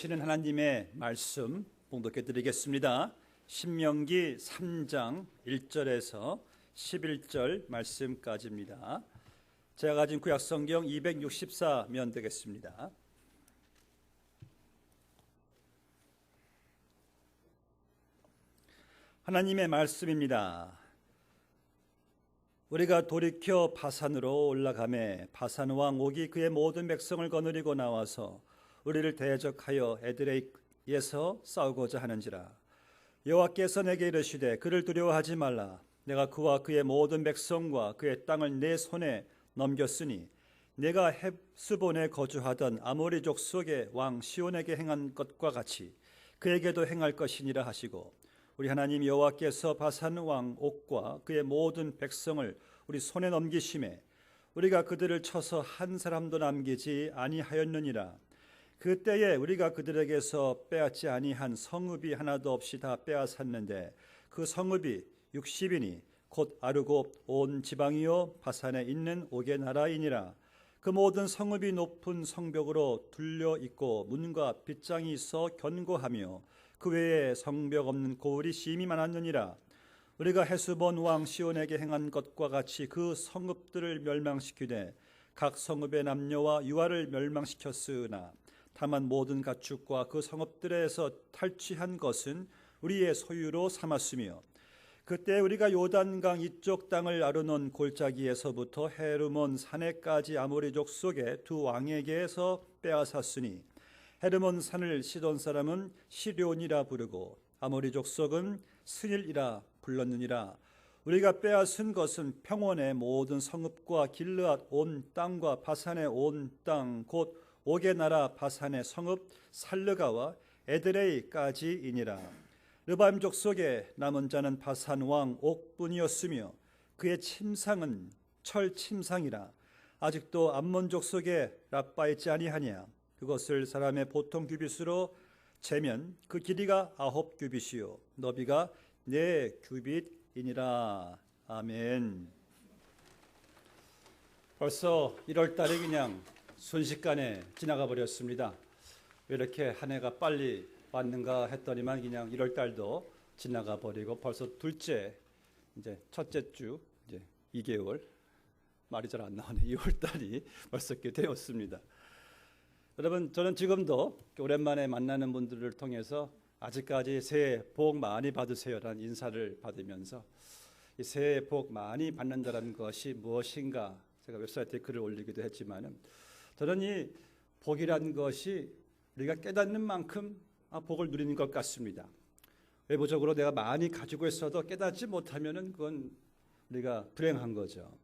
주시는 하나님의 말씀 봉독해 드리겠습니다. 신명기 3장 1절에서 11절 말씀까지입니다. 제가 가진 구약성경 264면 되겠습니다. 하나님의 말씀입니다. 우리가 돌이켜 바산으로 올라가매 바산 왕 옥이 그의 모든 백성을 거느리고 나와서 우리를 대적하여 에드레이에서 싸우고자 하는지라. 여호와께서 내게 이르시되 그를 두려워하지 말라. 내가 그와 그의 모든 백성과 그의 땅을 내 손에 넘겼으니 내가 헬스본에 거주하던 아모리 족속의 왕 시온에게 행한 것과 같이 그에게도 행할 것이니라 하시고, 우리 하나님 여호와께서 바산 왕 옥과 그의 모든 백성을 우리 손에 넘기심에 우리가 그들을 쳐서 한 사람도 남기지 아니하였느니라. 그때에 우리가 그들에게서 빼앗지 아니한 성읍이 하나도 없이 다 빼앗았는데 그 성읍이 60이니 곧 아르고 온 지방이요 바산에 있는 옥의 나라이니라. 그 모든 성읍이 높은 성벽으로 둘려 있고 문과 빗장이 있어 견고하며 그 외에 성벽 없는 고을이 심히 많았느니라. 우리가 헤스본 왕 시온에게 행한 것과 같이 그 성읍들을 멸망시키되 각 성읍의 남녀와 유아를 멸망시켰으나 다만 모든 가축과 그 성읍들에서 탈취한 것은 우리의 소유로 삼았으며, 그때 우리가 요단강 이쪽 땅을 아르논 골짜기에서부터 헤르몬 산에까지 아모리 족속의 두 왕에게서 빼앗았으니 헤르몬 산을 시돈 사람은 시럈니라 부르고 아모리 족속은 스닐이라 불렀느니라. 우리가 빼앗은 것은 평원의 모든 성읍과 길르앗 온 땅과 바산의 온 땅 곧 옥의 나라 바산의 성읍 살르가와 에드레이까지이니라. 르밤 족속의 남은 자는 바산 왕 옥뿐이었으며 그의 침상은 철 침상이라. 아직도 암몬 족속의 라빠 있지 아니하냐. 그것을 사람의 보통 규빗으로 재면 그 길이가 9규빗이요 너비가 4규빗이니라. 아멘. 벌써 1월 달이 그냥 순식간에 지나가 버렸습니다. 왜 이렇게 한 해가 빨리 왔는가 했더니만 그냥 1월 달도 지나가 버리고 벌써 둘째, 이제 첫째 주, 이제 2개월, 말이 잘 안 나오네. 2월 달이 벌써 꽤 되었습니다. 여러분, 저는 지금도 오랜만에 만나는 분들을 통해서 아직까지 새해 복 많이 받으세요라는 인사를 받으면서 이 새해 복 많이 받는다는 것이 무엇인가, 제가 웹사이트에 글을 올리기도 했지만은 저는 이 복이라는 것이 우리가 깨닫는 만큼 복을 누리는 것 같습니다. 외부적으로 내가 많이 가지고 있어도 깨닫지 못하면은 그건 우리가 불행한 거죠.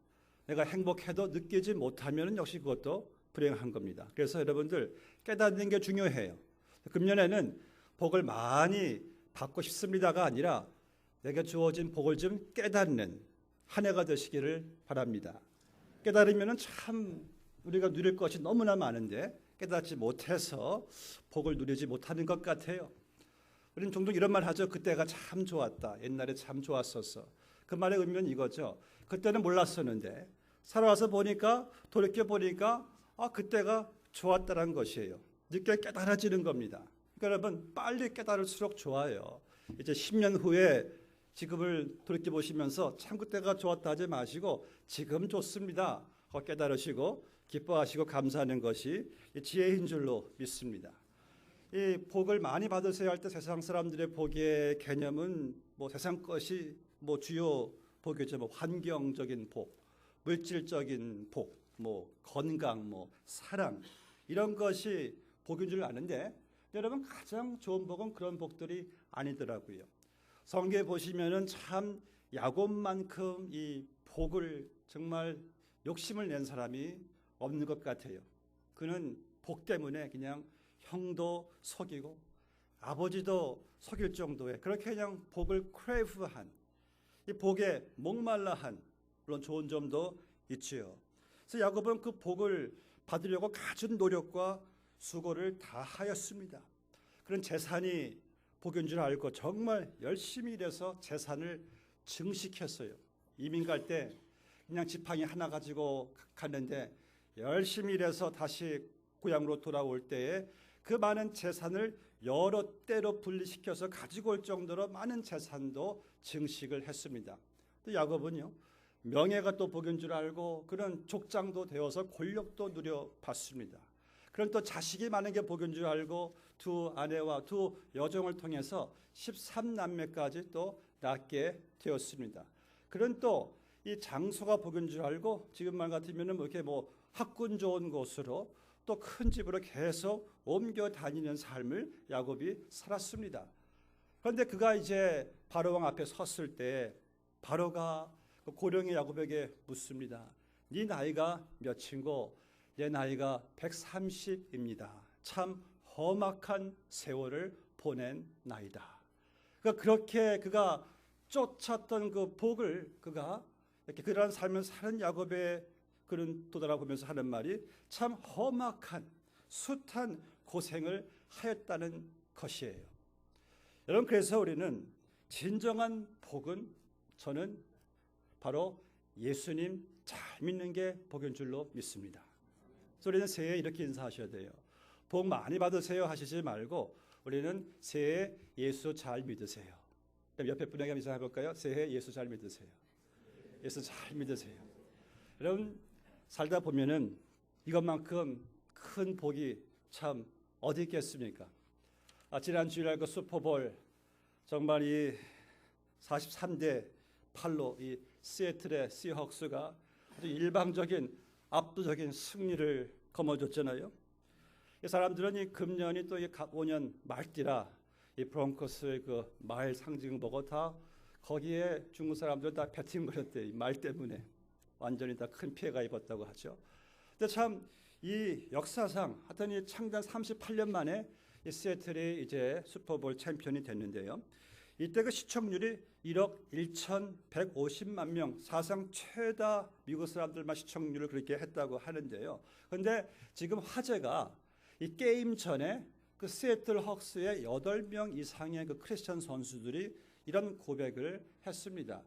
내가 행복해도 느끼지 못하면은 역시 그것도 불행한 겁니다. 그래서 여러분들 깨닫는 게 중요해요. 금년에는 복을 많이 받고 싶습니다가 아니라 내게 주어진 복을 좀 깨닫는 한 해가 되시기를 바랍니다. 깨달으면은 참 우리가 누릴 것이 너무나 많은데 깨닫지 못해서 복을 누리지 못하는 것 같아요. 우리는 종종 이런 말 하죠. 그때가 참 좋았다. 옛날에 참 좋았었어. 그 말의 의미는 이거죠. 그때는 몰랐었는데 살아와서 보니까, 돌이켜 보니까 그때가 좋았다는 것이에요. 늦게 깨달아지는 겁니다. 그러니까 여러분, 빨리 깨달을수록 좋아요. 이제 10년 후에 지금을 돌이켜 보시면서 참 그때가 좋았다 하지 마시고 지금 좋습니다. 깨달으시고 기뻐하시고 감사하는 것이 지혜인 줄로 믿습니다. 이 복을 많이 받으세요 할 때 세상 사람들의 복의 개념은 세상 것이 주요 복이죠. 환경적인 복, 물질적인 복, 건강, 사랑, 이런 것이 복인 줄 아는데 여러분, 가장 좋은 복은 그런 복들이 아니더라고요. 성경에 보시면은 참 야곱만큼 이 복을 정말 욕심을 낸 사람이 없는 것 같아요. 그는 복 때문에 그냥 형도 속이고 아버지도 속일 정도의 그렇게 그냥 복을 크레이브한, 이 복에 목말라한, 물론 좋은 점도 있지요. 그래서 야곱은 그 복을 받으려고 갖은 노력과 수고를 다 하였습니다. 그런 재산이 복인 줄 알고 정말 열심히 일해서 재산을 증식했어요. 이민 갈 때 그냥 지팡이 하나 가지고 갔는데 열심히 일해서 다시 고향으로 돌아올 때에 그 많은 재산을 여러 때로 분리시켜서 가지고 올 정도로 많은 재산도 증식을 했습니다. 또 야곱은요, 명예가 또 복인 줄 알고 그런 족장도 되어서 권력도 누려봤습니다. 그런 또 자식이 많은 게 복인 줄 알고 두 아내와 두 여종을 통해서 13남매까지 또 낳게 되었습니다. 그런 또 이 장소가 복인 줄 알고 지금만 같으면은 이렇게 학군 좋은 곳으로 또 큰 집으로 계속 옮겨 다니는 삶을 야곱이 살았습니다. 그런데 그가 이제 바로왕 앞에 섰을 때 바로가 고령의 야곱에게 묻습니다. 네 나이가 몇인고? 내 나이가 130입니다. 참 험악한 세월을 보낸 나이다. 그렇게 그가 쫓았던 그 복을 그가 이렇게 그러한 삶을 사는 야곱의 그런 도달아보면서 하는 말이 참 험악한 숱한 고생을 하였다는 것이에요. 여러분, 그래서 우리는 진정한 복은 저는 바로 예수님 잘 믿는 게 복인 줄로 믿습니다. 그래서 우리는 새해에 이렇게 인사하셔야 돼요. 복 많이 받으세요 하시지 말고 우리는 새해 예수 잘 믿으세요. 그럼 옆에 분에게 인사해 볼까요? 새해 예수 잘 믿으세요. 예수 잘 믿으세요. 여러분, 살다 보면은 이것만큼 큰 복이 참 어디 있겠습니까? 지난 주일날 그 슈퍼볼 정말 이 43대 8로 이 시애틀의 시헉스가 아주 일방적인 압도적인 승리를 거머쥐었잖아요. 이 사람들은 이 금년이 또 이 5년 말띠라 이 브론코스의 그 말 상징을 보고 다 거기에 중국 사람들은 다 배팅거렸대. 이 말 때문에 완전히 다 큰 피해가 입었다고 하죠. 근데 참 이 역사상 하여튼 이 창단 38년 만에 이 시애틀이 이제 슈퍼볼 챔피언이 됐는데요. 이때 그 시청률이 1억 1,150만 명, 사상 최다 미국 사람들만 시청률을 그렇게 했다고 하는데요. 그런데 지금 화제가 이 게임 전에 그 시애틀 헉스의 8명 이상의 그 크리스천 선수들이 이런 고백을 했습니다.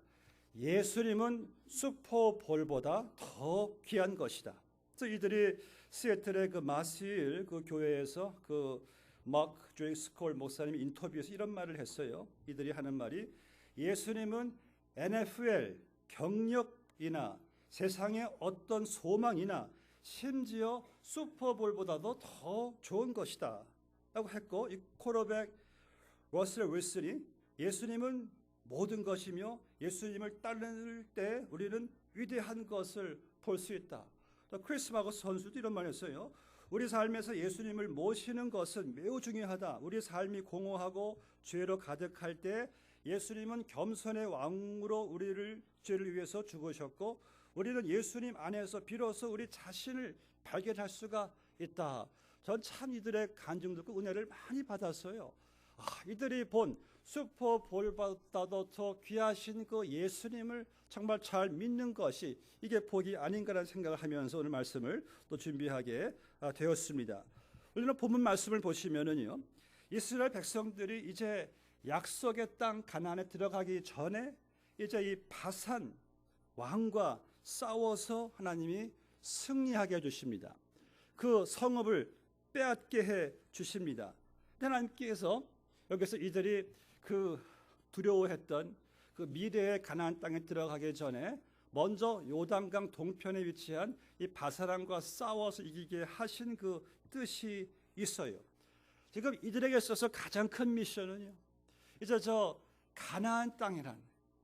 예수님은 슈퍼볼보다 더 귀한 것이다. 그래서 이들이 시애틀의 그 마스힐 그 교회에서 그 마크 조이 스콜 목사님이 인터뷰에서 이런 말을 했어요. 이들이 하는 말이 예수님은 NFL 경력이나 세상의 어떤 소망이나 심지어 슈퍼볼보다도 더 좋은 것이다 라고 했고, 이 쿼터백 러셀 윌슨이 예수님은 모든 것이며 예수님을 따를 때 우리는 위대한 것을 볼 수 있다. 또 크리스 마거스 선수도 이런 말을 했어요. 우리 삶에서 예수님을 모시는 것은 매우 중요하다. 우리 삶이 공허하고 죄로 가득할 때 예수님은 겸손의 왕으로 우리를 죄를 위해서 죽으셨고 우리는 예수님 안에서 비로소 우리 자신을 발견할 수가 있다. 전 참 이들의 간증 듣고 은혜를 많이 받았어요. 이들이 본 슈퍼볼보다도 더 귀하신 그 예수님을 정말 잘 믿는 것이 이게 복이 아닌가라는 생각을 하면서 오늘 말씀을 또 준비하게 되었습니다. 우리는 본문 말씀을 보시면은요, 이스라엘 백성들이 이제 약속의 땅 가나안에 들어가기 전에 이제 이 바산 왕과 싸워서 하나님이 승리하게 해주십니다. 그 성읍을 빼앗게 해 주십니다. 하나님께서 여기서 이들이 그 두려워했던 그 미래의 가나안 땅에 들어가기 전에 먼저 요단강 동편에 위치한 이 바사람과 싸워서 이기게 하신 그 뜻이 있어요. 지금 이들에게 있어서 가장 큰 미션은요, 이제 저 가나안 땅이란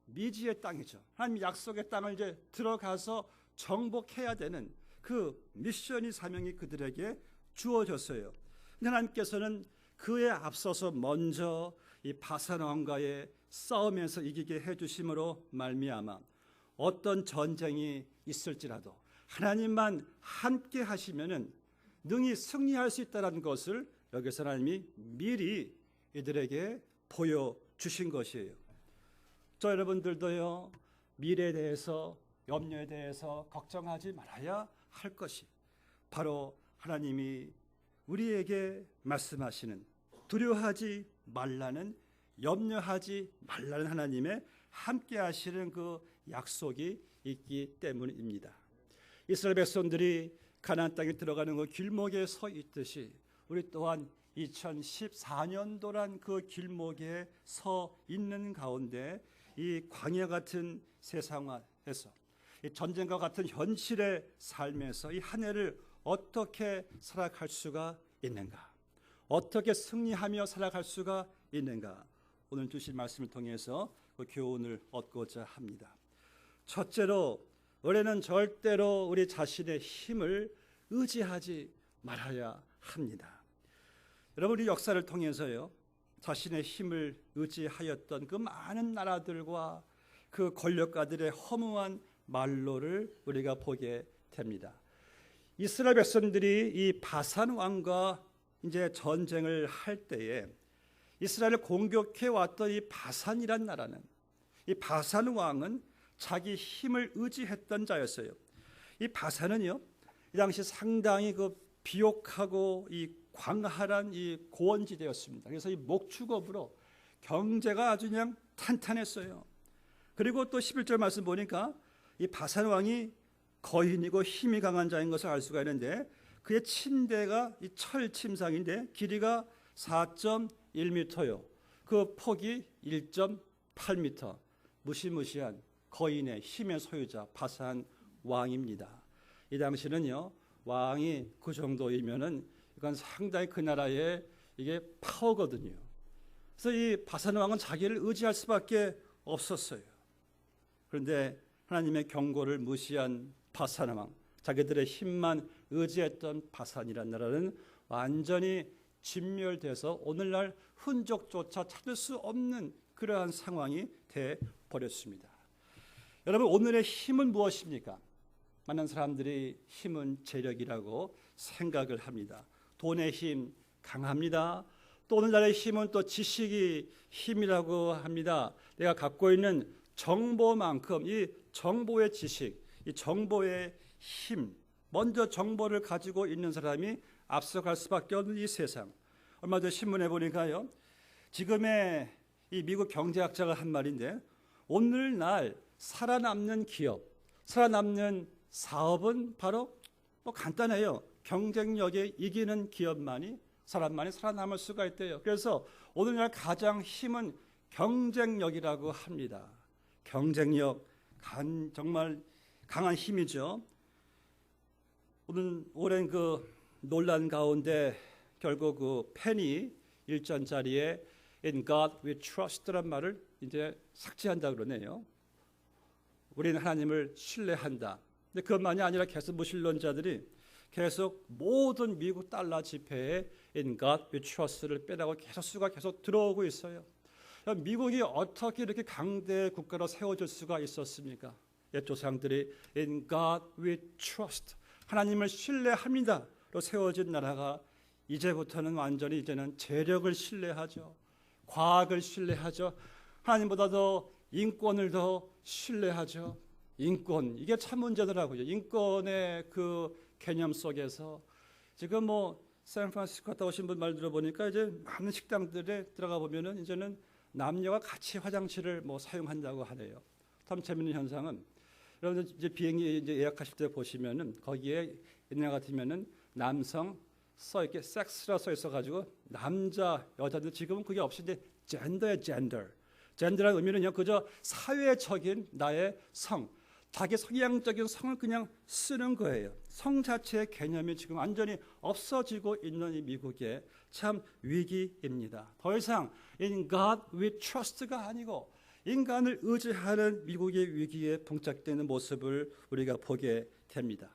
미지의 땅이죠. 하나님 약속의 땅을 이제 들어가서 정복해야 되는 그 미션이 사명이 그들에게 주어졌어요. 하나님께서는 그에 앞서서 먼저 이 바산 왕과의 싸움에서 이기게 해주심으로 말미암아 어떤 전쟁이 있을지라도 하나님만 함께 하시면은 능히 승리할 수 있다는 것을 여기서 하나님이 미리 이들에게 보여주신 것이에요. 저 여러분들도요, 미래에 대해서 염려에 대해서 걱정하지 말아야 할 것이 바로 하나님이 우리에게 말씀하시는 두려워하지 말라는, 염려하지 말라는 하나님의 함께 하시는 그 약속이 있기 때문입니다. 이스라엘 백성들이 가나안 땅에 들어가는 그 길목에 서 있듯이 우리 또한 2014년도란 그 길목에 서 있는 가운데 이 광야 같은 세상에서 이 전쟁과 같은 현실의 삶에서 이 한 해를 어떻게 살아갈 수가 있는가? 어떻게 승리하며 살아갈 수가 있는가? 오늘 주신 말씀을 통해서 그 교훈을 얻고자 합니다. 첫째로 올해는 절대로 우리 자신의 힘을 의지하지 말아야 합니다. 여러분, 우리 역사를 통해서요, 자신의 힘을 의지하였던 그 많은 나라들과 그 권력가들의 허무한 말로를 우리가 보게 됩니다. 이스라엘 백성들이 이 바산 왕과 이제 전쟁을 할 때에 이스라엘을 공격해 왔던 이 바산이란 나라는, 이 바산 왕은 자기 힘을 의지했던 자였어요. 이 바산은요, 이 당시 상당히 그 비옥하고 이 광활한 이 고원지대였습니다. 그래서 이 목축업으로 경제가 아주 그냥 탄탄했어요. 그리고 또 11절 말씀 보니까 이 바산 왕이 거인이고 힘이 강한 자인 것을 알 수가 있는데, 그의 침대가 이 철 침상인데 길이가 4.1m요. 그 폭이 1.8m. 무시무시한 거인의 힘의 소유자 바산 왕입니다. 이 당시는요, 왕이 그 정도이면은 이건 상당히 그 나라의 이게 파워거든요. 그래서 이 바산 왕은 자기를 의지할 수밖에 없었어요. 그런데 하나님의 경고를 무시한 바산 왕, 자기들의 힘만 의지했던 바산이라는 나라는 완전히 진멸돼서 오늘날 흔적조차 찾을 수 없는 그러한 상황이 돼 버렸습니다. 여러분, 오늘의 힘은 무엇입니까? 많은 사람들이 힘은 재력이라고 생각을 합니다. 돈의 힘 강합니다. 또 오늘날의 힘은 또 지식이 힘이라고 합니다. 내가 갖고 있는 정보만큼 이 정보의 지식, 이 정보의 힘, 먼저 정보를 가지고 있는 사람이 앞서갈 수밖에 없는 이 세상. 얼마 전 신문에 보니까요, 지금의 이 미국 경제학자가 한 말인데, 오늘날 살아남는 기업, 살아남는 사업은 바로 뭐 간단해요. 경쟁력에 이기는 기업만이, 사람만이 살아남을 수가 있대요. 그래서 오늘날 가장 힘은 경쟁력이라고 합니다. 경쟁력, 정말 강한 힘이죠. 오랜 그 논란 가운데 결국 그 펜이 일전자리에 In God we trust란 말을 이제 삭제한다 그러네요. 우리는 하나님을 신뢰한다. 근데 그것만이 아니라 계속 무신론자들이 계속 모든 미국 달러 지폐에 In God we trust를 빼라고 계속 수가 계속 들어오고 있어요. 미국이 어떻게 이렇게 강대 국가로 세워질 수가 있었습니까? 옛 조상들이 In God we trust, 하나님을 신뢰합니다로 세워진 나라가 이제부터는 완전히 이제는 재력을 신뢰하죠. 과학을 신뢰하죠. 하나님보다 더 인권을 더 신뢰하죠. 인권, 이게 참 문제더라고요. 인권의 그 개념 속에서 지금 뭐 샌프란시스코 갔다 오신 분 말 들어보니까 이제 많은 식당들에 들어가 보면은 이제는 남녀가 같이 화장실을 뭐 사용한다고 하네요. 참 재밌는 현상은, 여러분 이제 비행기 이제 예약하실 때 보시면은 거기에 옛날 같으면은 남성 이렇게 섹스라 써 있어가지고 남자 여자들, 지금은 그게 없이 이제 젠더의 젠더라는 의미는요, 그저 사회적인 나의 성, 자기 성향적인 성을 그냥 쓰는 거예요. 성 자체의 개념이 지금 완전히 없어지고 있는 이 미국의 참 위기입니다. 더 이상 In God we trust가 아니고 인간을 의지하는 미국의 위기에 봉착되는 모습을 우리가 보게 됩니다.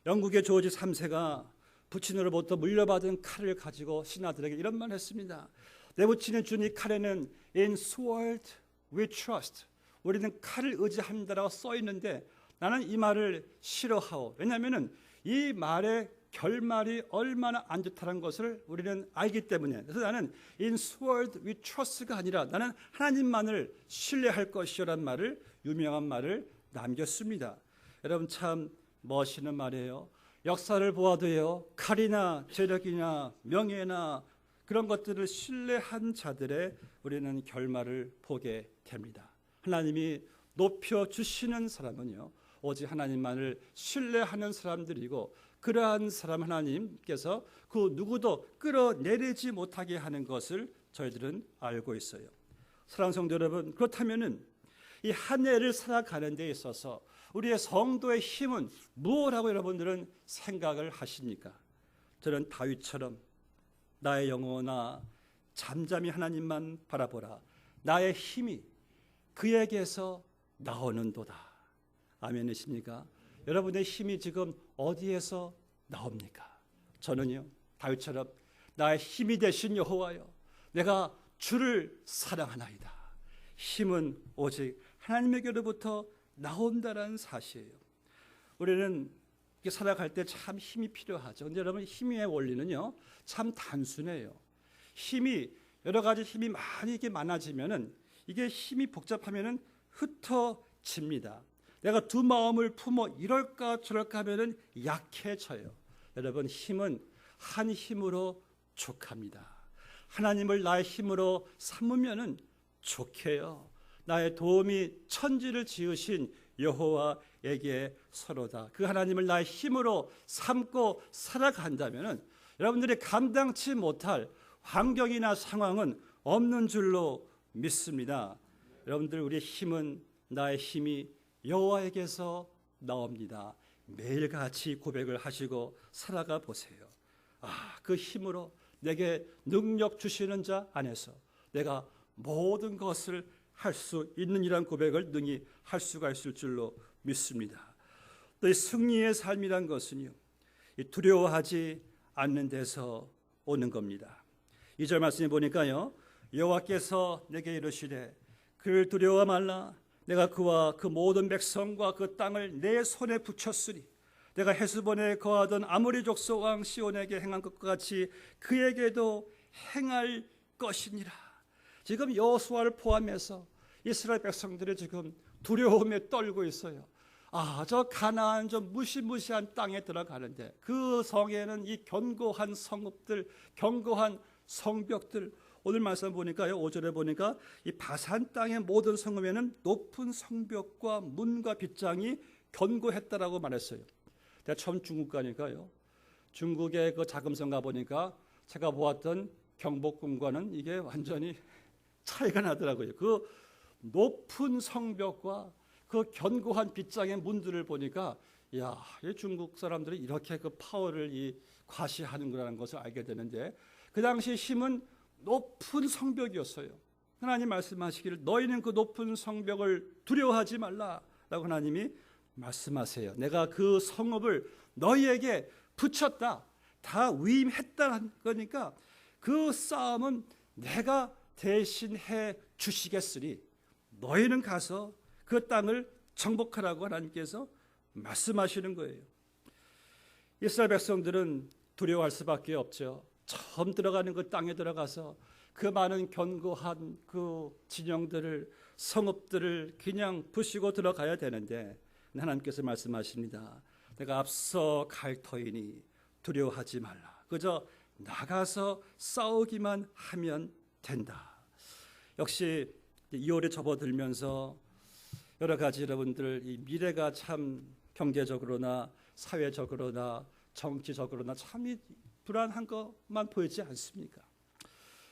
영국의 조지 3세가 부친으로부터 물려받은 칼을 가지고 신하들에게 이런 말을 했습니다. 내 부친이 준 이 칼에는 In sword we trust, 우리는 칼을 의지합니다라고 써 있는데 나는 이 말을 싫어하오. 왜냐하면 이 말의 결말이 얼마나 안 좋다는 것을 우리는 알기 때문에. 그래서 나는 In sword we trust가 아니라 나는 하나님만을 신뢰할 것이라는 말을, 유명한 말을 남겼습니다. 여러분, 참 멋있는 말이에요. 역사를 보아도요, 칼이나 재력이나 명예나 그런 것들을 신뢰한 자들의 우리는 결말을 보게 됩니다. 하나님이 높여주시는 사람은요, 오직 하나님만을 신뢰하는 사람들이고 그러한 사람 하나님께서 그 누구도 끌어내리지 못하게 하는 것을 저희들은 알고 있어요. 사랑하는 성도 여러분, 그렇다면은 이 한 해를 살아가는 데 있어서 우리의 성도의 힘은 무엇이라고 여러분들은 생각을 하십니까? 저는 다윗처럼 나의 영혼아 잠잠히 하나님만 바라보라. 나의 힘이 그에게서 나오는도다. 아멘이십니까? 여러분의 힘이 지금 어디에서 나옵니까? 저는요, 다윗처럼 나의 힘이 되신 여호와여, 내가 주를 사랑하나이다. 힘은 오직 하나님에게로부터 나온다는 사실이에요. 우리는 살아갈 때 참 힘이 필요하죠. 근데 여러분, 힘의 원리는요, 참 단순해요. 힘이 여러 가지 힘이 많이 이게 많아지면은 이게 힘이 복잡하면은 흩어집니다. 내가 두 마음을 품어 이럴까 저럴까 하면은 약해져요. 여러분, 힘은 한 힘으로 족합니다. 하나님을 나의 힘으로 삼으면은 족해요. 나의 도움이 천지를 지으신 여호와에게 서로다. 그 하나님을 나의 힘으로 삼고 살아간다면은 여러분들이 감당치 못할 환경이나 상황은 없는 줄로 믿습니다. 여러분들, 우리의 힘은 나의 힘이 여호와에게서 나옵니다. 매일같이 고백을 하시고 살아가 보세요. 그 힘으로 내게 능력 주시는 자 안에서 내가 모든 것을 할 수 있는 이란 고백을 능히 할 수가 있을 줄로 믿습니다. 또 이 승리의 삶이란 것은요, 두려워하지 않는 데서 오는 겁니다. 2절 말씀에 보니까요, 여호와께서 내게 이르시되 그를 두려워 말라. 내가 그와 그 모든 백성과 그 땅을 내 손에 붙였으니 내가 헤스본에 거하던 아모리 족속 왕 시온에게 행한 것과 같이 그에게도 행할 것이니라. 지금 여호수아를 포함해서 이스라엘 백성들이 지금 두려움에 떨고 있어요. 저 가나안 저 무시무시한 땅에 들어가는데 그 성에는 이 견고한 성읍들, 견고한 성벽들, 오늘 말씀 보니까요, 5절에 보니까 이 바산 땅의 모든 성읍에는 높은 성벽과 문과 빗장이 견고했다라고 말했어요. 내가 처음 중국 가니까요, 중국의 그 자금성 가보니까 제가 보았던 경복궁과는 이게 완전히 차이가 나더라고요. 그 높은 성벽과 그 견고한 빗장의 문들을 보니까 이 중국 사람들이 이렇게 그 파워를 과시하는구나라는 것을 알게 되는데, 그 당시 힘은 높은 성벽이었어요. 하나님 말씀하시기를 너희는 그 높은 성벽을 두려워하지 말라라고 하나님이 말씀하세요. 내가 그 성읍을 너희에게 붙였다, 다 위임했다는 거니까 그 싸움은 내가 대신해 주시겠으니 너희는 가서 그 땅을 정복하라고 하나님께서 말씀하시는 거예요. 이스라엘 백성들은 두려워할 수밖에 없죠. 처음 들어가는 그 땅에 들어가서 그 많은 견고한 그 진영들을, 성읍들을 그냥 부시고 들어가야 되는데 하나님께서 말씀하십니다. 내가 앞서 갈 터이니 두려워하지 말라. 그저 나가서 싸우기만 하면 된다. 역시 2월에 접어들면서 여러 가지 여러분들 이 미래가 참 경제적으로나 사회적으로나 정치적으로나 참 불안한 것만 보이지 않습니까?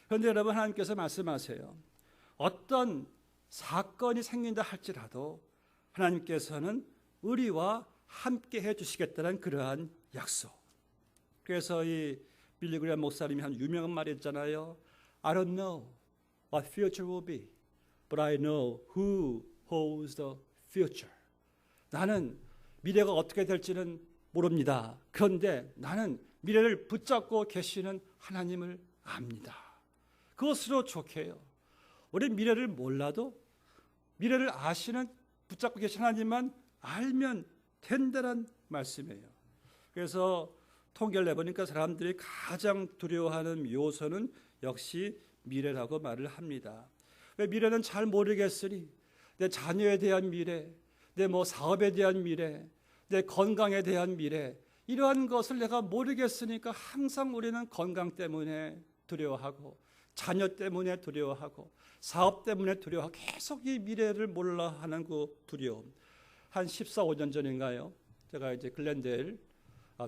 그런데 여러분, 하나님께서 말씀하세요. 어떤 사건이 생긴다 할지라도 하나님께서는 우리와 함께 해주시겠다는 그러한 약속. 그래서 이 빌리 그레이엄 목사님이 한 유명한 말이 있잖아요. I don't know what future will be, but I know who holds the future. 나는 미래가 어떻게 될지는 모릅니다. 그런데 나는 미래를 붙잡고 계시는 하나님을 압니다. 그것으로 족해요. 우리 미래를 몰라도 미래를 아시는, 붙잡고 계신 하나님만 알면 된다는 말씀이에요. 그래서 통계를 내보니까 사람들이 가장 두려워하는 요소는 역시 미래라고 말을 합니다. 왜? 미래는 잘 모르겠으니 내 자녀에 대한 미래, 내 사업에 대한 미래, 내 건강에 대한 미래, 이러한 것을 내가 모르겠으니까 항상 우리는 건강 때문에 두려워하고, 자녀 때문에 두려워하고, 사업 때문에 두려워하고, 계속 이 미래를 몰라 하는 그 두려움. 한 14, 15년 전인가요? 제가 이제 글렌데일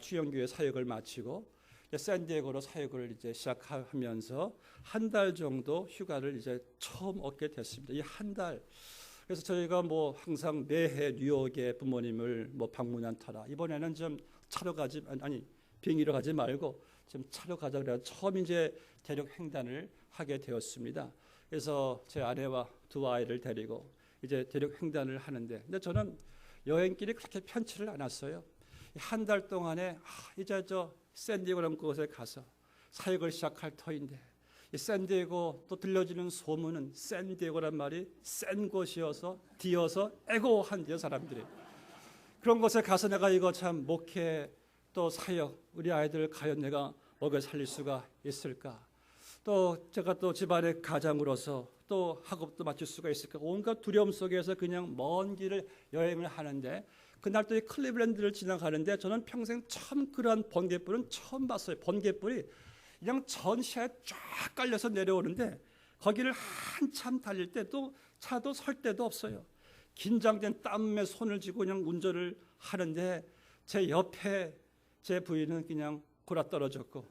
추영교회 사역을 마치고 샌디에고로 사역을 이제 시작하면서 한 달 정도 휴가를 이제 처음 얻게 됐습니다. 이 한 달. 그래서 저희가 뭐 항상 매해 뉴욕에 부모님을 뭐 방문한 터라 이번에는 좀 차로 가지 아니 비행기로 가지 말고 좀 차로 가자 그래서 처음 이제 대륙 횡단을 하게 되었습니다. 그래서 제 아내와 두 아이를 데리고 이제 대륙 횡단을 하는데, 근데 저는 여행길이 그렇게 편치를 않았어요. 한 달 동안에 이제 저 샌디에고라는 곳에 가서 사역을 시작할 터인데, 이 샌디에고 또 들려지는 소문은 샌디에고란 말이 센 곳이어서 뒤어서 에고한대요 사람들이. 그런 곳에 가서 내가 이거 참 목회 또 사역 우리 아이들 과연 내가 먹여 살릴 수가 있을까? 또 제가 또 집안의 가장으로서 또 학업도 마칠 수가 있을까? 온갖 두려움 속에서 그냥 먼 길을 여행을 하는데, 그날 또 이 클리블랜드를 지나가는데 저는 평생 처음 그러한 번개불은 처음 봤어요. 번개불이 그냥 전시에 쫙 깔려서 내려오는데 거기를 한참 달릴 때 또 차도 설 데도 없어요. 긴장된 땀에 손을 쥐고 그냥 운전을 하는데 제 옆에 제 부인은 그냥 굴아떨어졌고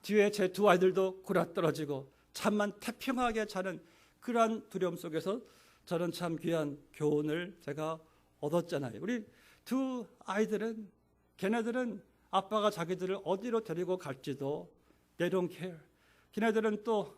뒤에 제 두 아이들도 굴아떨어지고 잠만 태평하게 자는 그러한 두려움 속에서 저는 참 귀한 교훈을 제가 얻었잖아요. 우리 두 아이들은 걔네들은 아빠가 자기들을 어디로 데리고 갈지도 they don't care. 걔네들은 또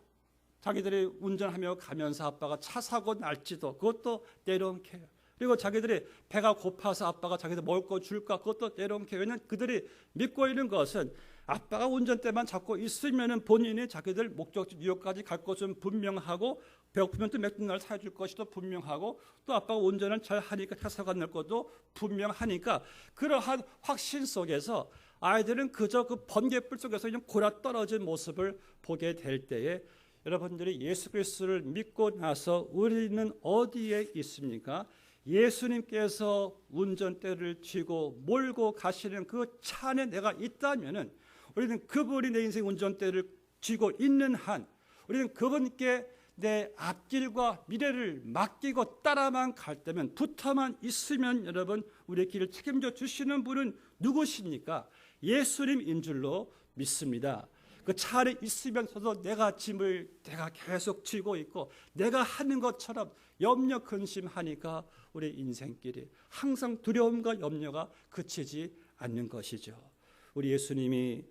자기들이 운전하며 가면서 아빠가 차 사고 날지도 그것도 they don't care. 그리고 자기들이 배가 고파서 아빠가 자기들 먹을 거 줄까 그것도 they don't care. 왜냐하면 그들이 믿고 있는 것은 아빠가 운전대만 잡고 있으면 본인이 자기들 목적지 뉴욕까지 갈 것은 분명하고 배고프면 또 맥도날드 사줄 것이도 분명하고 또 아빠가 운전을 잘 하니까 차 사고 날 것도 분명하니까 그러한 확신 속에서 아이들은 그저 그 번개불 속에서 그냥 골아 떨어진 모습을 보게 될 때에 여러분들이 예수 그리스도를 믿고 나서 우리는 어디에 있습니까? 예수님께서 운전대를 쥐고 몰고 가시는 그 차 안에 내가 있다면은 우리는 그분이 내 인생 운전대를 쥐고 있는 한 우리는 그분께 내 앞길과 미래를 맡기고 따라만 갈 때면 붙어만 있으면 여러분 우리의 길을 책임져 주시는 분은 누구십니까? 예수님인 줄로 믿습니다. 그 차 안에 있으면서도 내가 짐을 내가 계속 쥐고 있고 내가 하는 것처럼 염려 근심하니까 우리 인생길이 항상 두려움과 염려가 그치지 않는 것이죠. 우리 예수님이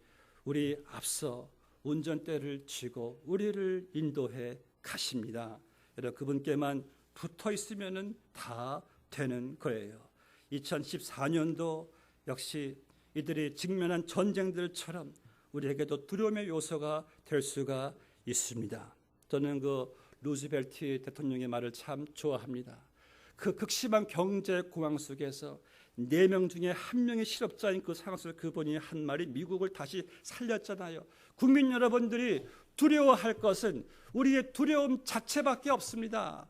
우리 앞서 운전대를 쥐고 우리를 인도해 가십니다. 여러분 그분께만 붙어 있으면 다 되는 거예요. 2014년도 역시 이들이 직면한 전쟁들처럼 우리에게도 두려움의 요소가 될 수가 있습니다. 저는 그 루즈벨트 대통령의 말을 참 좋아합니다. 그 극심한 경제 공황 속에서 4명 중에 1명이 실업자인 그 상황 속에서 그분이 한 말이 미국을 다시 살렸잖아요. 국민 여러분들이 두려워할 것은 우리의 두려움 자체밖에 없습니다.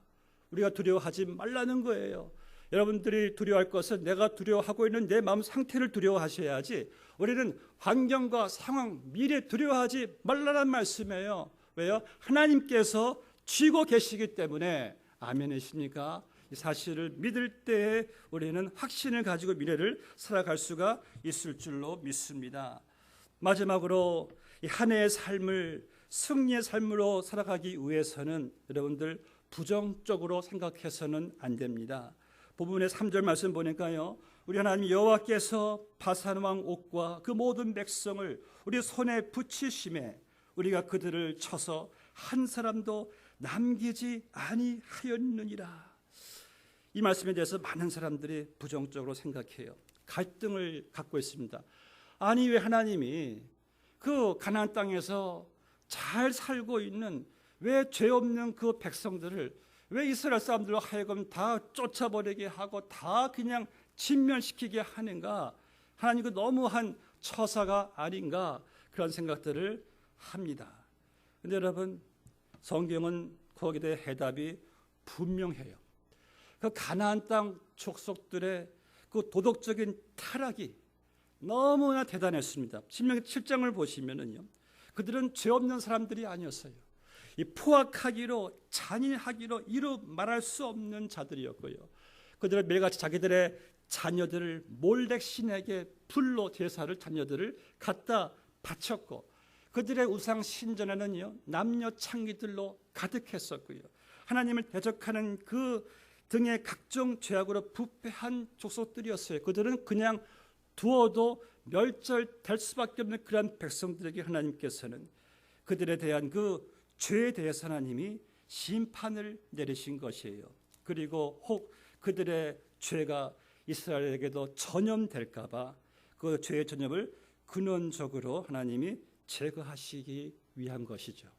우리가 두려워하지 말라는 거예요. 여러분들이 두려워할 것은 내가 두려워하고 있는 내 마음 상태를 두려워하셔야지 우리는 환경과 상황, 미래 두려워하지 말라는 말씀이에요. 왜요? 하나님께서 쥐고 계시기 때문에 아멘이십니까? 이 사실을 믿을 때에 우리는 확신을 가지고 미래를 살아갈 수가 있을 줄로 믿습니다. 마지막으로 이 한 해의 삶을 승리의 삶으로 살아가기 위해서는 여러분들 부정적으로 생각해서는 안 됩니다. 본문의 3절 말씀 보니까요. 우리 하나님 여호와께서 바산 왕 옥과 그 모든 백성을 우리 손에 붙이심에 우리가 그들을 쳐서 한 사람도 남기지 아니하였느니라. 이 말씀에 대해서 많은 사람들이 부정적으로 생각해요. 갈등을 갖고 있습니다. 아니 왜 하나님이 그 가나안 땅에서 잘 살고 있는 왜 죄 없는 그 백성들을 왜 이스라엘 사람들로 하여금 다 쫓아버리게 하고 다 그냥 진멸시키게 하는가? 하나님 그 너무한 처사가 아닌가? 그런 생각들을 합니다. 그런데 여러분 성경은 거기에 대해 해답이 분명해요. 그 가나안 땅 족속들의 그 도덕적인 타락이 너무나 대단했습니다. 신명기 7장을 보시면은요, 그들은 죄 없는 사람들이 아니었어요. 이 포악하기로 잔인하기로 이루 말할 수 없는 자들이었고요. 그들은 매일같이 자기들의 자녀들을 몰렉 신에게 불로 제사를 자녀들을 갖다 바쳤고 그들의 우상 신전에는요 남녀 창기들로 가득했었고요. 하나님을 대적하는 그 등의 각종 죄악으로 부패한 족속들이었어요. 그들은 그냥 두어도 멸절될 수밖에 없는 그러한 백성들에게 하나님께서는 그들에 대한 그 죄에 대해서 하나님이 심판을 내리신 것이에요. 그리고 혹 그들의 죄가 이스라엘에게도 전염될까 봐 그 죄의 전염을 근원적으로 하나님이 제거하시기 위한 것이죠.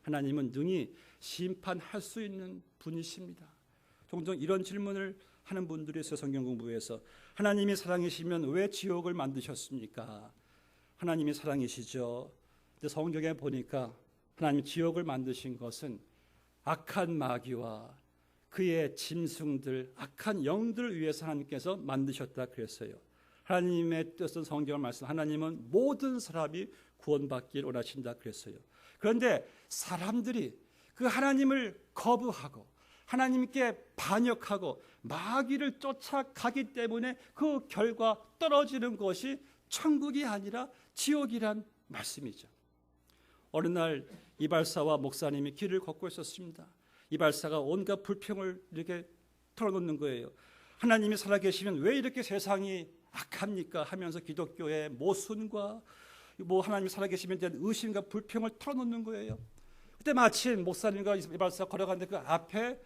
하나님은 능히 심판할 수 있는 분이십니다. 종종 이런 질문을 하는 분들이 있어요. 성경 공부에서 하나님이 사랑이시면 왜 지옥을 만드셨습니까? 하나님이 사랑이시죠. 근데 성경에 보니까 하나님 지옥을 만드신 것은 악한 마귀와 그의 짐승들, 악한 영들을 위해서 하나님께서 만드셨다 그랬어요. 하나님의 뜻은 성경을 말씀 하나님은 모든 사람이 구원받기를 원하신다 그랬어요. 그런데 사람들이 그 하나님을 거부하고 하나님께 반역하고 마귀를 쫓아가기 때문에 그 결과 떨어지는 것이 천국이 아니라 지옥이란 말씀이죠. 어느 날 이발사와 목사님이 길을 걷고 있었습니다. 이발사가 온갖 불평을 이렇게 털어놓는 거예요. 하나님이 살아계시면 왜 이렇게 세상이 악합니까? 하면서 기독교의 모순과 하나님이 살아계시면 대한 의심과 불평을 털어놓는 거예요. 그때 마침 목사님과 이발사가 걸어가는데 그 앞에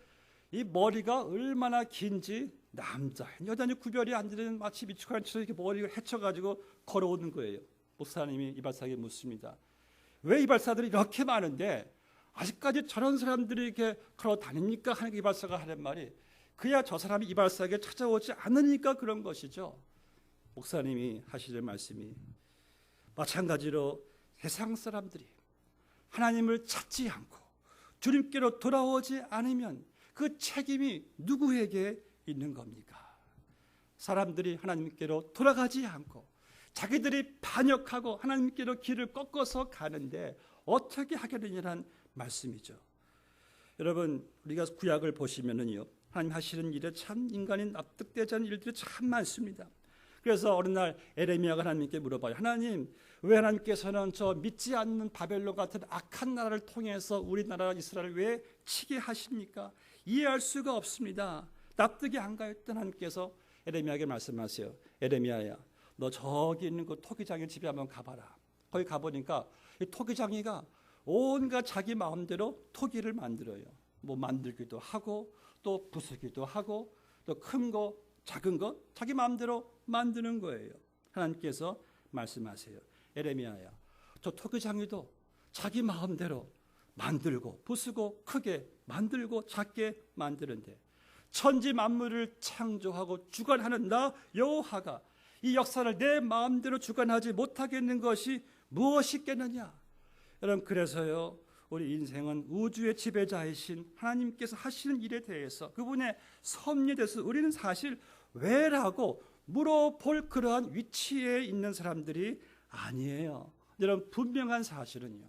이 머리가 얼마나 긴지 남자, 여자니 구별이 안 되는 마치 미치광이처럼 이렇게 머리를 헤쳐가지고 걸어오는 거예요. 목사님이 이발사에게 묻습니다. 왜 이발사들이 이렇게 많은데 아직까지 저런 사람들이 이렇게 걸어 다닙니까? 하는 이발사가 하는 말이 그야 저 사람이 이발사에게 찾아오지 않으니까 그런 것이죠. 목사님이 하시는 말씀이 마찬가지로 세상 사람들이 하나님을 찾지 않고 주님께로 돌아오지 않으면 그 책임이 누구에게 있는 겁니까? 사람들이 하나님께로 돌아가지 않고 자기들이 반역하고 하나님께로 길을 꺾어서 가는데 어떻게 하겠느냐는 말씀이죠. 여러분 우리가 구약을 보시면은요 하나님 하시는 일에 참 인간이 납득되지 않는 일들이 참 많습니다. 그래서 어느 날 에레미야가 하나님께 물어봐요. 하나님 왜 하나님께서는 저 믿지 않는 바벨론 같은 악한 나라를 통해서 우리나라 이스라엘을 왜 치게 하십니까? 이해할 수가 없습니다. 납득이 안 가였던 하나님께서 에레미야에게 말씀하세요. 에레미야야 너 저기 있는 그 토기장의 집에 한번 가봐라. 거기 가보니까 이 토기장이가 온갖 자기 마음대로 토기를 만들어요. 뭐 만들기도 하고 또 부수기도 하고 또 큰 거 작은 거 자기 마음대로 만드는 거예요. 하나님께서 말씀하세요. 에레미야야 저 토기장이도 자기 마음대로 만들고 부수고 크게 만들고 작게 만드는데 천지 만물을 창조하고 주관하는 나 여호와가 이 역사를 내 마음대로 주관하지 못하겠는 것이 무엇이겠느냐. 여러분 그래서요 우리 인생은 우주의 지배자이신 하나님께서 하시는 일에 대해서 그분의 섭리에 대해서 우리는 사실 왜라고 물어볼 그러한 위치에 있는 사람들이 아니에요. 여러분 분명한 사실은요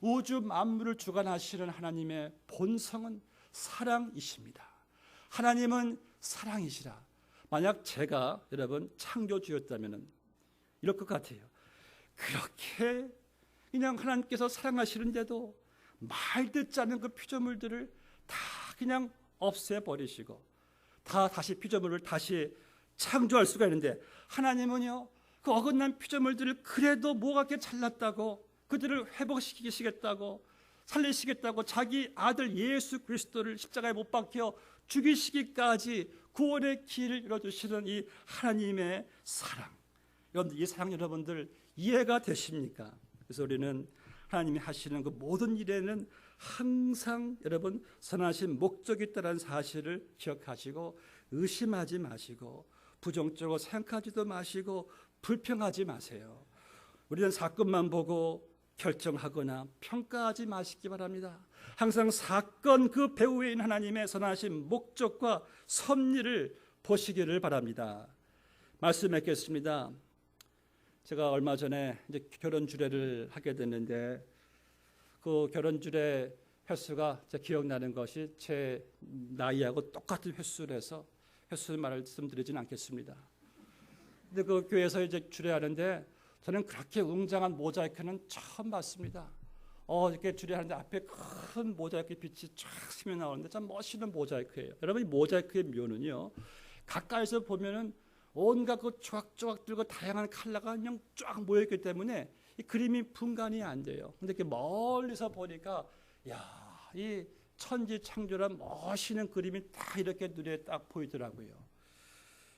우주 만물을 주관하시는 하나님의 본성은 사랑이십니다. 하나님은 사랑이시라. 만약 제가 여러분 창조주였다면 이럴 것 같아요. 그렇게 그냥 하나님께서 사랑하시는데도 말 듣지 않는 그 피조물들을 다 그냥 없애버리시고 다 다시 피조물을 다시 창조할 수가 있는데 하나님은요 그 어긋난 피조물들을 그래도 뭐가 그렇게 잘났다고 그들을 회복시키시겠다고 살리시겠다고 자기 아들 예수 그리스도를 십자가에 못 박혀 죽이시기까지 구원의 길을 열어주시는 이 하나님의 사랑. 여러분들 이 사랑 여러분들 이해가 되십니까? 그래서 우리는 하나님이 하시는 그 모든 일에는 항상 여러분 선하신 목적이 있다는 사실을 기억하시고 의심하지 마시고 부정적으로 생각하지도 마시고 불평하지 마세요. 우리는 사건만 보고 결정하거나 평가하지 마시기 바랍니다. 항상 사건 그 배후에 있는 하나님의 선하신 목적과 섭리를 보시기를 바랍니다. 말씀 맺겠습니다. 제가 얼마 전에 이제 결혼 주례를 하게 됐는데 그 결혼 주례 횟수가 기억나는 것이 제 나이하고 똑같은 횟수를 해서 횟수 말씀드리지는 않겠습니다. 근데 그 교회에서 이제 주례하는데 저는 그렇게 웅장한 모자이크는 처음 봤습니다. 이렇게 주례하는데 앞에 큰 모자이크 빛이 쫙 스며 나오는데 참 멋있는 모자이크예요. 여러분 이 모자이크의 묘는요, 가까이서 보면은 온갖 그 조각조각 들고 다양한 컬러가 그냥 쫙 모여있기 때문에 이 그림이 분간이 안 돼요. 근데 이렇게 멀리서 보니까 이 천지 창조란 멋있는 그림이 다 이렇게 눈에 딱 보이더라고요.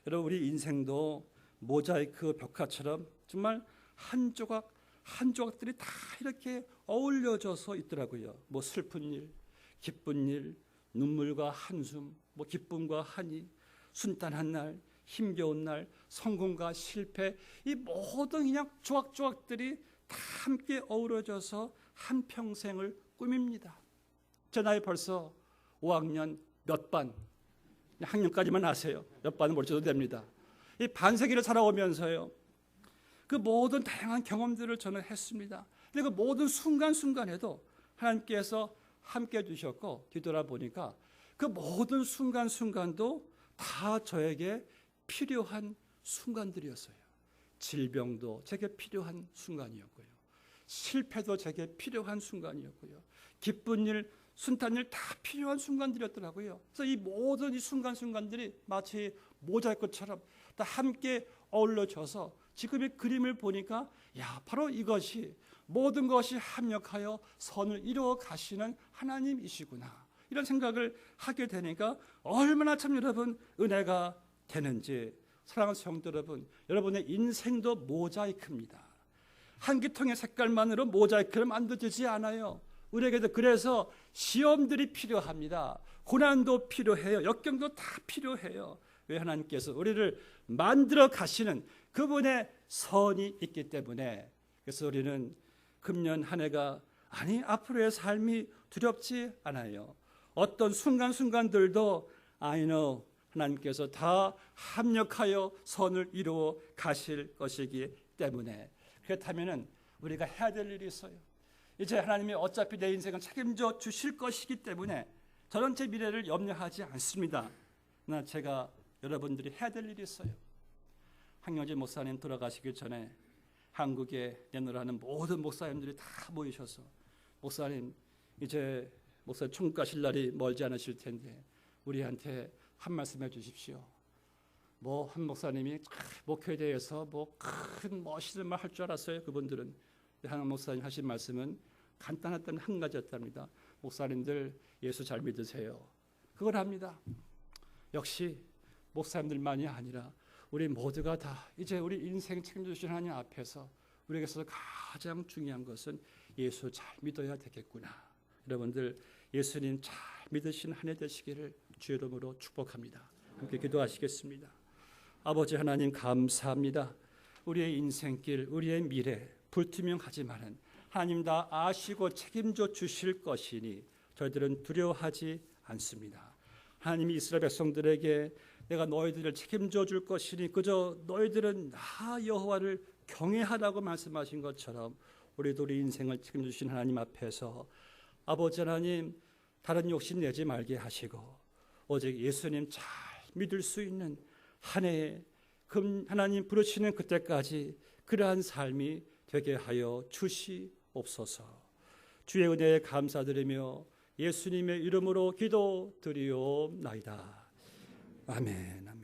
여러분 우리 인생도 모자이크 벽화처럼 정말 한 조각 한 조각들이 다 이렇게 어울려져서 있더라고요. 뭐 슬픈 일, 기쁜 일, 눈물과 한숨, 뭐 기쁨과 한이, 순탄한 날, 힘겨운 날, 성공과 실패, 이 모든 그냥 조각조각들이 다 함께 어우러져서 한 평생을 꾸밉니다. 제 나이 벌써 5학년 몇 반, 학년까지만 아세요. 몇 반은 모르셔도 됩니다. 이 반세기를 살아오면서요, 그 모든 다양한 경험들을 저는 했습니다. 근데 그 모든 순간순간에도 하나님께서 함께 해주셨고, 뒤돌아보니까 그 모든 순간순간도 다 저에게 필요한 순간들이었어요. 질병도 제게 필요한 순간이었고요. 실패도 제게 필요한 순간이었고요. 기쁜 일, 순탄 일 다 필요한 순간들이었더라고요. 그래서 이 모든 이 순간순간들이 마치 모자이크처럼 다 함께 어울려져서 지금의 그림을 보니까 바로 이것이 모든 것이 합력하여 선을 이루어 가시는 하나님이시구나. 이런 생각을 하게 되니까 얼마나 참 여러분 은혜가 되는지. 사랑하는 성도 여러분, 여러분의 인생도 모자이크입니다. 한기통의 색깔만으로 모자이크를 만들어지지 않아요. 우리에게도 그래서 시험들이 필요합니다. 고난도 필요해요. 역경도 다 필요해요. 왜? 하나님께서 우리를 만들어 가시는 그분의 선이 있기 때문에. 그래서 우리는 금년 한 해가 앞으로의 삶이 두렵지 않아요. 어떤 순간순간들도 I know 하나님께서 다 합력하여 선을 이루어 가실 것이기 때문에. 그렇다면 우리가 해야 될 일이 있어요. 이제 하나님이 어차피 내 인생을 책임져 주실 것이기 때문에 저는 제 미래를 염려하지 않습니다. 그러나 제가 여러분들이 해야 될 일이 있어요. 황영진 목사님 돌아가시기 전에 한국에 내노라는 모든 목사님들이 다 모이셔서, 목사님 이제 목사님 천국 가실 날이 멀지 않으실 텐데 우리한테 한 말씀 해 주십시오. 뭐 한 목사님이 목회에 대해서 뭐 큰 멋있는 말 할 줄 알았어요. 그분들은. 한 목사님 하신 말씀은 간단했던 한 가지였답니다. 목사님들 예수 잘 믿으세요. 그걸 합니다. 역시 목사님들만이 아니라 우리 모두가 다 이제 우리 인생 책임져 주신 하나님 앞에서 우리에게서 가장 중요한 것은 예수 잘 믿어야 되겠구나. 여러분들 예수님 잘 믿으신 한 해 되시기를 주의 이름으로 축복합니다. 함께 기도하시겠습니다. 아버지 하나님 감사합니다. 우리의 인생길, 우리의 미래 불투명하지만은 하나님 다 아시고 책임져 주실 것이니 저희들은 두려워하지 않습니다. 하나님이 이스라엘 백성들에게 내가 너희들을 책임져 줄 것이니 그저 너희들은 나 여호와를 경외하라고 말씀하신 것처럼 우리도 우리 인생을 책임져 주신 하나님 앞에서 아버지 하나님 다른 욕심 내지 말게 하시고 오직 예수님 잘 믿을 수 있는 한 해에 하나님 부르시는 그때까지 그러한 삶이 되게 하여 주시옵소서. 주의 은혜에 감사드리며 예수님의 이름으로 기도드리옵나이다. 아멘.